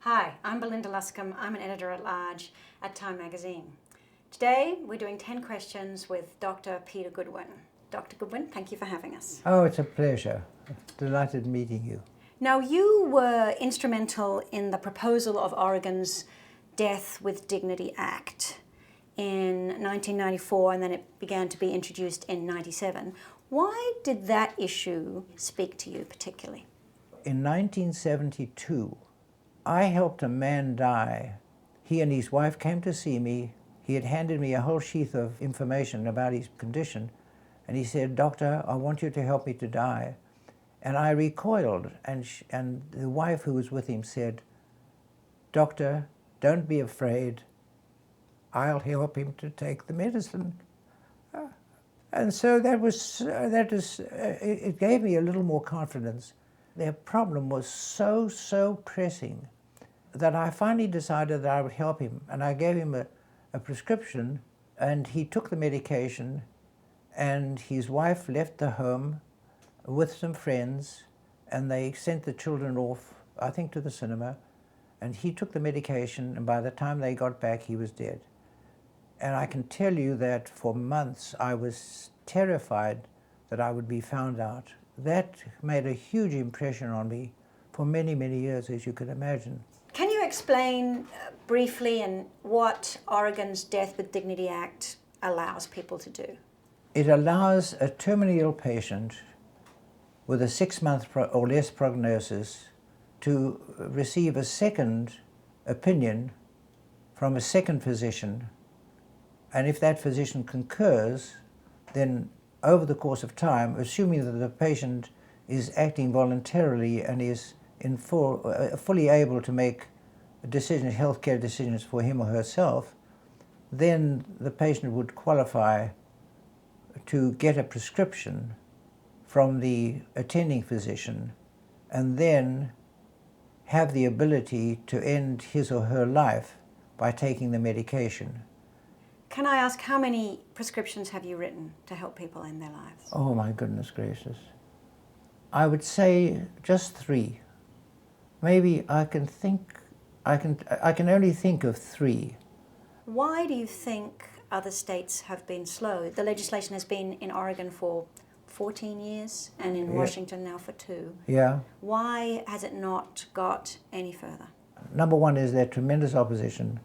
Hi, I'm Belinda Luscombe. I'm an editor-at-large at Time magazine. Today we're doing 10 questions with Dr. Peter Goodwin. Dr. Goodwin, thank you for having us. Oh, it's a pleasure. Delighted meeting you. Now, you were instrumental in the proposal of Oregon's Death with Dignity Act in 1994, and then it began to be introduced in 97. Why did that issue speak to you particularly? In 1972, I helped a man die. He and his wife came to see me. He had handed me a whole sheath of information about his condition, and he said, "Doctor, I want you to help me to die." And I recoiled, and the wife who was with him said, "Doctor, don't be afraid. I'll help him to take the medicine." And so it gave me a little more confidence. Their problem was so pressing that I finally decided that I would help him. And I gave him a prescription, and he took the medication, and his wife left the home with some friends, and they sent the children off, I think, to the cinema, and he took the medication, and by the time they got back, he was dead. And I can tell you that for months I was terrified that I would be found out. That made a huge impression on me for many, many years, as you can imagine. Can you explain briefly what Oregon's Death with Dignity Act allows people to do? It allows a terminally ill patient with a 6-month or less prognosis to receive a second opinion from a second physician. And if that physician concurs, then over the course of time, assuming that the patient is acting voluntarily and is fully able to make decisions, healthcare decisions for him or herself, then the patient would qualify to get a prescription from the attending physician and then have the ability to end his or her life by taking the medication. Can I ask, how many prescriptions have you written to help people in their lives? Oh my goodness gracious. I would say just 3. Maybe I can only think of 3. Why do you think other states have been slow? The legislation has been in Oregon for 14 years and in Washington now for 2. Yeah. Why has it not got any further? Number one is there tremendous opposition,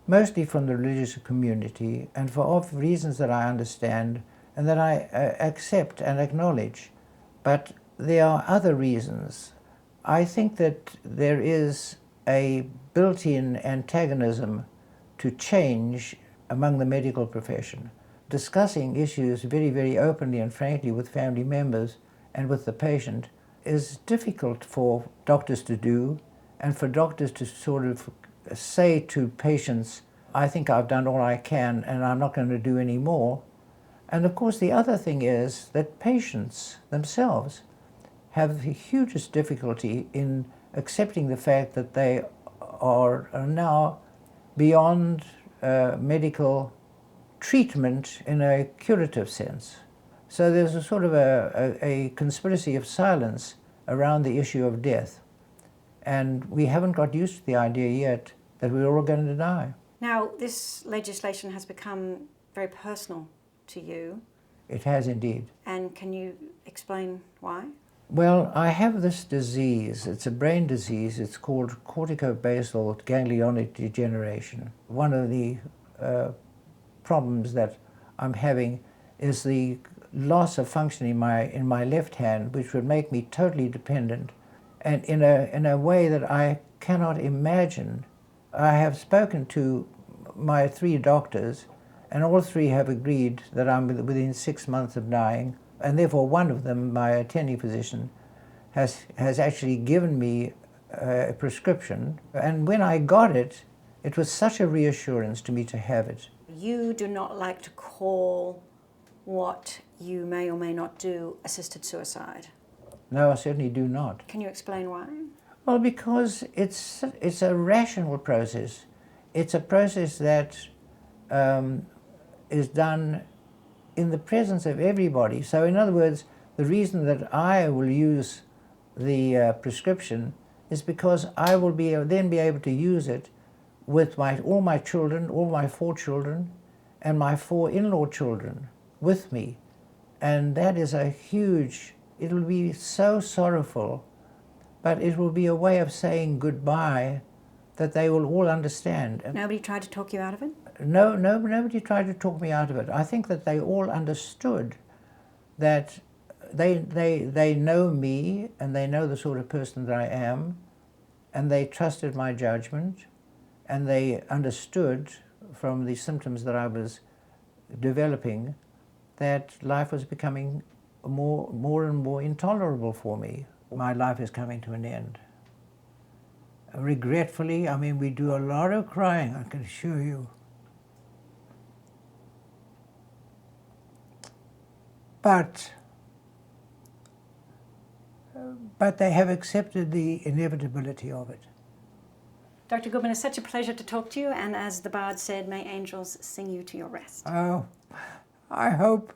mostly from the religious community, and for reasons that I understand and that I accept and acknowledge. But there are other reasons. I think that there is a built-in antagonism to change among the medical profession. Discussing issues very, very openly and frankly with family members and with the patient is difficult for doctors to do, and for doctors to sort of say to patients, "I think I've done all I can and I'm not going to do any more." And of course the other thing is that patients themselves have the hugest difficulty in accepting the fact that they are now beyond medical treatment in a curative sense. So there's a sort of a conspiracy of silence around the issue of death. And we haven't got used to the idea yet that we're all going to die. Now, this legislation has become very personal to you. It has indeed. And can you explain why? Well, I have this disease. It's a brain disease. It's called corticobasal ganglionic degeneration. One of the problems that I'm having is the loss of function in my left hand, which would make me totally dependent, and in a way that I cannot imagine. I have spoken to my 3 doctors, and all 3 have agreed that I'm within 6 months of dying, and therefore one of them, my attending physician, has actually given me a prescription. And when I got it, it was such a reassurance to me to have it. You do not like to call what you may or may not do assisted suicide. No, I certainly do not. Can you explain why? Well, because it's a rational process. It's a process that is done in the presence of everybody. So in other words, the reason that I will use the prescription is because I will then be able to use it with all my children, all my 4 children, and my 4 in-law children with me. And that is a huge, it will be so sorrowful, but it will be a way of saying goodbye that they will all understand. Nobody tried to talk you out of it? No, nobody tried to talk me out of it. I think that they all understood that they know me, and they know the sort of person that I am, and they trusted my judgment, and they understood from the symptoms that I was developing that life was becoming more and more intolerable for me. My life is coming to an end. Regretfully, I mean, we do a lot of crying, I can assure you. But they have accepted the inevitability of it. Dr. Goodwin, it's such a pleasure to talk to you, and as the bard said, may angels sing you to your rest. Oh, I hope